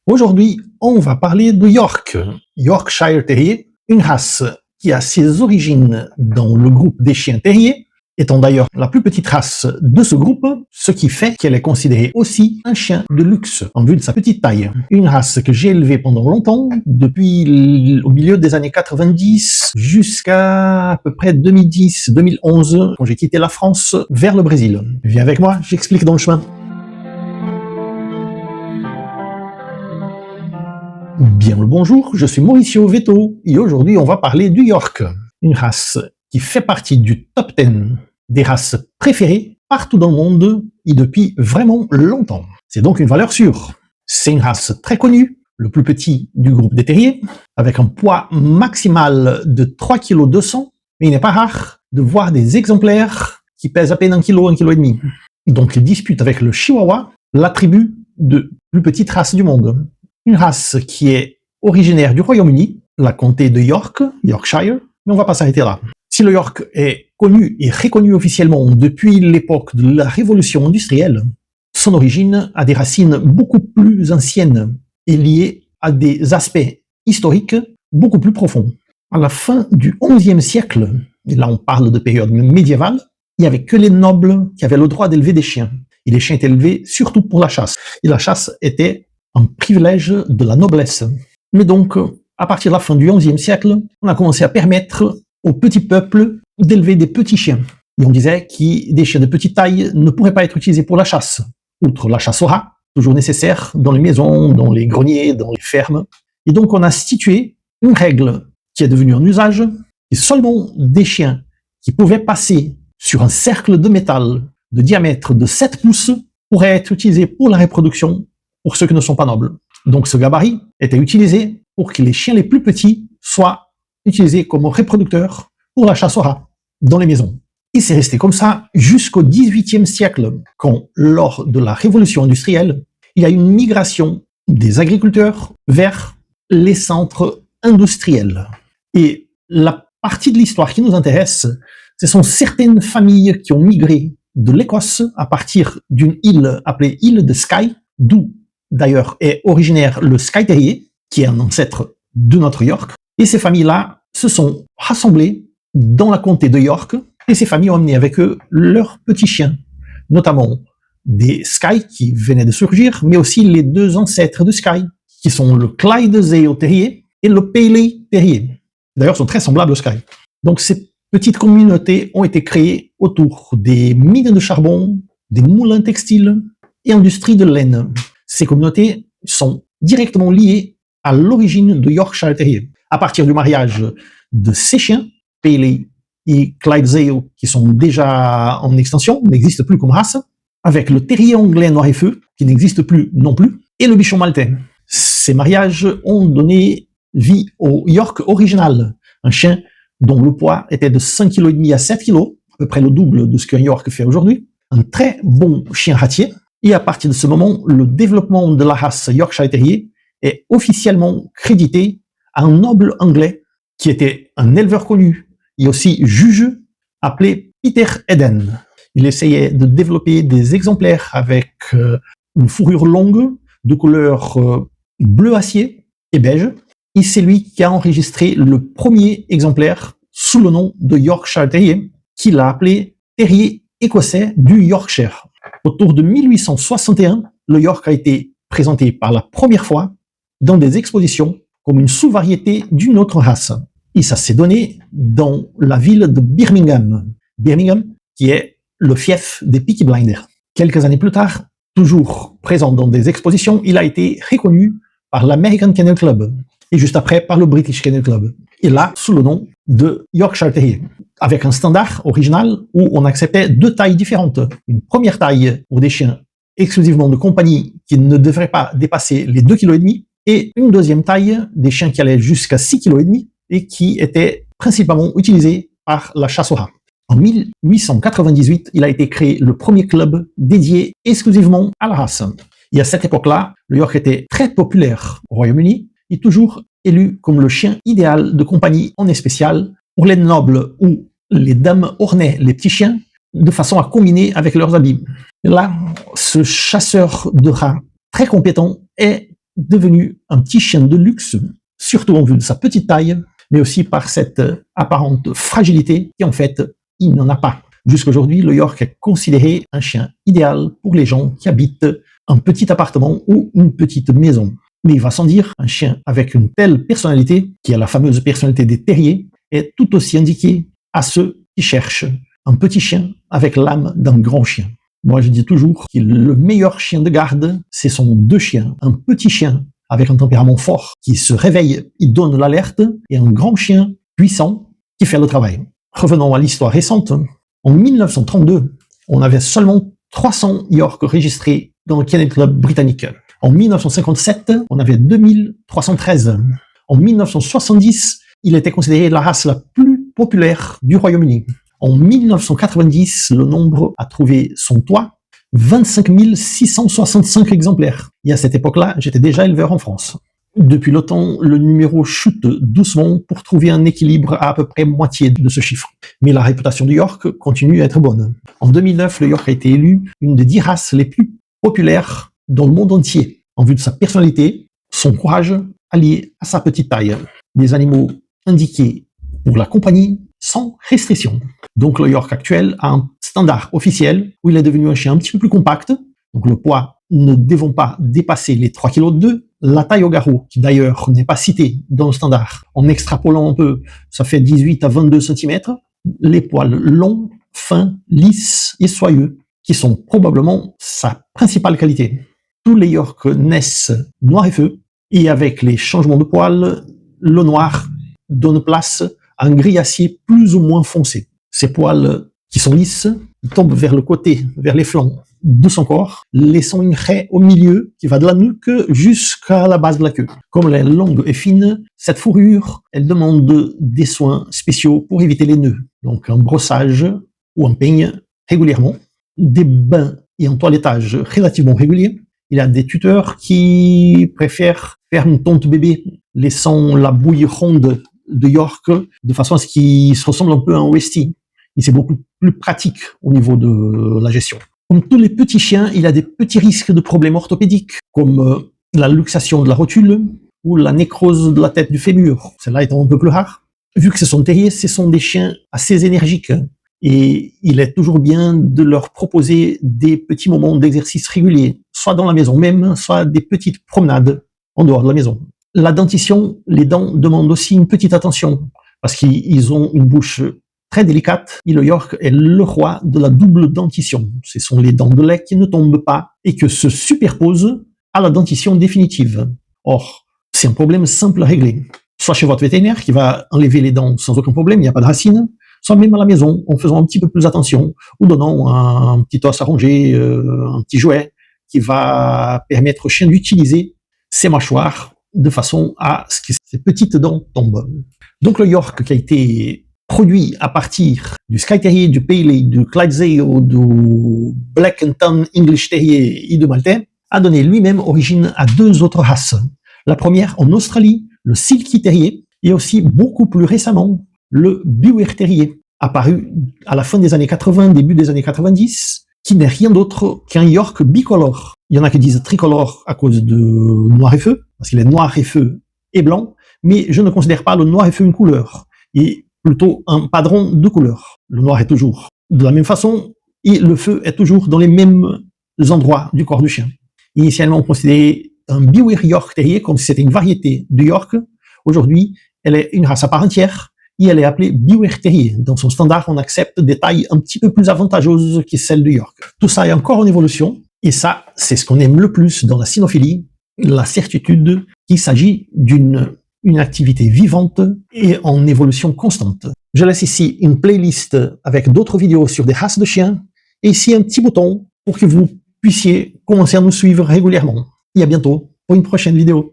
Aujourd'hui, on va parler de York, Yorkshire Terrier, une race qui a ses origines dans le groupe des chiens terriers, étant d'ailleurs la plus petite race de ce groupe, ce qui fait qu'elle est considérée aussi un chien de luxe en vue de sa petite taille. Une race que j'ai élevée pendant longtemps, depuis au milieu des années 90 jusqu'à peu près 2010-2011, quand j'ai quitté la France vers le Brésil. Viens avec moi, j'explique dans le chemin. Bien le bonjour, je suis Mauricio Veto et aujourd'hui on va parler du York, une race qui fait partie du top 10 des races préférées partout dans le monde et depuis vraiment longtemps. C'est donc une valeur sûre. C'est une race très connue, le plus petit du groupe des terriers, avec un poids maximal de 3,2 kg, mais il n'est pas rare de voir des exemplaires qui pèsent à peine 1 kg, 1,5 kg. Donc il dispute avec le Chihuahua l'attribut de plus petite race du monde. Une race qui est originaire du Royaume-Uni, la comté de York, Yorkshire, mais on va pas s'arrêter là. Si le York est connu et reconnu officiellement depuis l'époque de la révolution industrielle, son origine a des racines beaucoup plus anciennes et liées à des aspects historiques beaucoup plus profonds. À la fin du XIe siècle, et là on parle de période médiévale, il n'y avait que les nobles qui avaient le droit d'élever des chiens. Et les chiens étaient élevés surtout pour la chasse. Et la chasse était un privilège de la noblesse. Mais donc, à partir de la fin du XIe siècle, on a commencé à permettre au petit peuple d'élever des petits chiens. Et on disait que des chiens de petite taille ne pourraient pas être utilisés pour la chasse. Outre la chasse au rat, toujours nécessaire dans les maisons, dans les greniers, dans les fermes. Et donc on a institué une règle qui est devenue un usage, et seulement des chiens qui pouvaient passer sur un cercle de métal de diamètre de 7 pouces pourraient être utilisés pour la reproduction pour ceux qui ne sont pas nobles. Donc ce gabarit était utilisé pour que les chiens les plus petits soient utilisés comme reproducteurs pour la chasse au rat dans les maisons. Et c'est resté comme ça jusqu'au XVIIIe siècle, quand, lors de la révolution industrielle, il y a une migration des agriculteurs vers les centres industriels. Et la partie de l'histoire qui nous intéresse, ce sont certaines familles qui ont migré de l'Écosse à partir d'une île appelée île de Skye, d'où d'ailleurs est originaire le Skye Terrier, qui est un ancêtre de notre York. Et ces familles-là se sont rassemblées dans la comté de York, et ces familles ont amené avec eux leurs petits chiens, notamment des Skye qui venaient de surgir, mais aussi les deux ancêtres de Skye, qui sont le Clydesdale Terrier et le Paley Terrier. D'ailleurs, sont très semblables au Skye. Donc ces petites communautés ont été créées autour des mines de charbon, des moulins textiles et industries de laine. Ces communautés sont directement liées à l'origine de Yorkshire Terrier. À partir du mariage de ces chiens, Paley et Clydesdale, qui sont déjà en extinction, n'existent plus comme race, avec le terrier anglais noir et feu, qui n'existe plus non plus, et le bichon maltais. Ces mariages ont donné vie au York original, un chien dont le poids était de 5,5 kg à 7 kg, à peu près le double de ce qu'un York fait aujourd'hui, un très bon chien ratier. Et à partir de ce moment, le développement de la race Yorkshire Terrier est officiellement crédité à un noble anglais qui était un éleveur connu et aussi juge appelé Peter Eden. Il essayait de développer des exemplaires avec une fourrure longue de couleur bleu acier et beige. Et c'est lui qui a enregistré le premier exemplaire sous le nom de Yorkshire Terrier, qu'il a appelé Terrier écossais du Yorkshire. Autour de 1861, le York a été présenté par la première fois dans des expositions comme une sous-variété d'une autre race. Et ça s'est donné dans la ville de Birmingham. Birmingham, qui est le fief des Peaky Blinders. Quelques années plus tard, toujours présent dans des expositions, il a été reconnu par l'American Kennel Club et juste après par le British Kennel Club. Et là, sous le nom de Yorkshire Terrier, avec un standard original où on acceptait deux tailles différentes. Une première taille pour des chiens exclusivement de compagnie qui ne devraient pas dépasser les 2,5 kg et une deuxième taille des chiens qui allaient jusqu'à 6,5 kg et qui étaient principalement utilisés par la chasse au rat. En 1898, il a été créé le premier club dédié exclusivement à la race. Et à cette époque-là, le York était très populaire au Royaume-Uni et toujours élu comme le chien idéal de compagnie en spécial pour les nobles où les dames ornaient les petits chiens de façon à combiner avec leurs habits. Et là, ce chasseur de rats très compétent est devenu un petit chien de luxe, surtout en vue de sa petite taille, mais aussi par cette apparente fragilité qui en fait, il n'en a pas. Jusqu'aujourd'hui, le York est considéré un chien idéal pour les gens qui habitent un petit appartement ou une petite maison. Mais il va sans dire, un chien avec une telle personnalité, qui est la fameuse personnalité des terriers, est tout aussi indiqué à ceux qui cherchent un petit chien avec l'âme d'un grand chien. Moi, je dis toujours que le meilleur chien de garde, ce sont deux chiens. Un petit chien avec un tempérament fort, qui se réveille, il donne l'alerte, et un grand chien puissant qui fait le travail. Revenons à l'histoire récente. En 1932, on avait seulement 300 York registrés dans le Kennel Club britannique. En 1957, on avait 2313. En 1970, il était considéré la race la plus populaire du Royaume-Uni. En 1990, le nombre a trouvé son toit, 25 665 exemplaires. Et à cette époque-là, j'étais déjà éleveur en France. Depuis le temps, le numéro chute doucement pour trouver un équilibre à peu près moitié de ce chiffre. Mais la réputation du York continue à être bonne. En 2009, le York a été élu une des 10 races les plus populaires dans le monde entier, en vue de sa personnalité, son courage, allié à sa petite taille. Des animaux indiqués pour la compagnie sans restriction. Donc le York actuel a un standard officiel où il est devenu un chien un petit peu plus compact. Donc le poids ne devant pas dépasser les 3 kg de 2. La taille au garrot, qui d'ailleurs n'est pas citée dans le standard, en extrapolant un peu, ça fait 18 à 22 cm. Les poils longs, fins, lisses et soyeux, qui sont probablement sa principale qualité. Tous les York naissent noir et feu, et avec les changements de poils, le noir donne place à un gris acier plus ou moins foncé. Ces poils qui sont lisses, ils tombent vers le côté, vers les flancs de son corps, laissant une raie au milieu qui va de la nuque jusqu'à la base de la queue. Comme elle est longue et fine, cette fourrure, elle demande des soins spéciaux pour éviter les nœuds. Donc un brossage ou un peigne régulièrement, des bains et un toilettage relativement réguliers. Il y a des tuteurs qui préfèrent faire une tonte bébé, laissant la bouille ronde de York de façon à ce qu'il se ressemble un peu à un Westie. Et c'est beaucoup plus pratique au niveau de la gestion. Comme tous les petits chiens, il y a des petits risques de problèmes orthopédiques, comme la luxation de la rotule ou la nécrose de la tête du fémur. Celle-là étant un peu plus rare. Vu que ce sont terriers, ce sont des chiens assez énergiques. Et il est toujours bien de leur proposer des petits moments d'exercice réguliers, soit dans la maison même, soit des petites promenades en dehors de la maison. La dentition, les dents demandent aussi une petite attention, parce qu'ils ont une bouche très délicate, et le York est le roi de la double dentition. Ce sont les dents de lait qui ne tombent pas et que se superposent à la dentition définitive. Or, c'est un problème simple à régler. Soit chez votre vétérinaire qui va enlever les dents sans aucun problème, il n'y a pas de racines, soit même à la maison en faisant un petit peu plus attention, ou donnant un petit os à ronger, un petit jouet qui va permettre au chien d'utiliser ses mâchoires de façon à ce que ces petites dents tombent. Donc le York qui a été produit à partir du Skye Terrier, du Pale, du Clydesdale, du Black and Tan English Terrier et du Maltais, a donné lui-même origine à deux autres races. La première en Australie, le Silky Terrier, et aussi beaucoup plus récemment, le Bewer Terrier, apparu à la fin des années 80, début des années 90, qui n'est rien d'autre qu'un York bicolore. Il y en a qui disent tricolore à cause de noir et feu, parce qu'il est noir et feu et blanc, mais je ne considère pas le noir et feu une couleur, et plutôt un padron de couleur. Le noir est toujours de la même façon, et le feu est toujours dans les mêmes endroits du corps du chien. Initialement, on considérait un Bewer York Terrier comme si c'était une variété du York. Aujourd'hui, elle est une race à part entière, et elle est appelée Bewer Terrier. Dans son standard, on accepte des tailles un petit peu plus avantageuses que celles du York. Tout ça est encore en évolution, et ça, c'est ce qu'on aime le plus dans la cynophilie, la certitude qu'il s'agit d'une activité vivante et en évolution constante. Je laisse ici une playlist avec d'autres vidéos sur des races de chiens, et ici un petit bouton pour que vous puissiez commencer à nous suivre régulièrement. Et à bientôt pour une prochaine vidéo.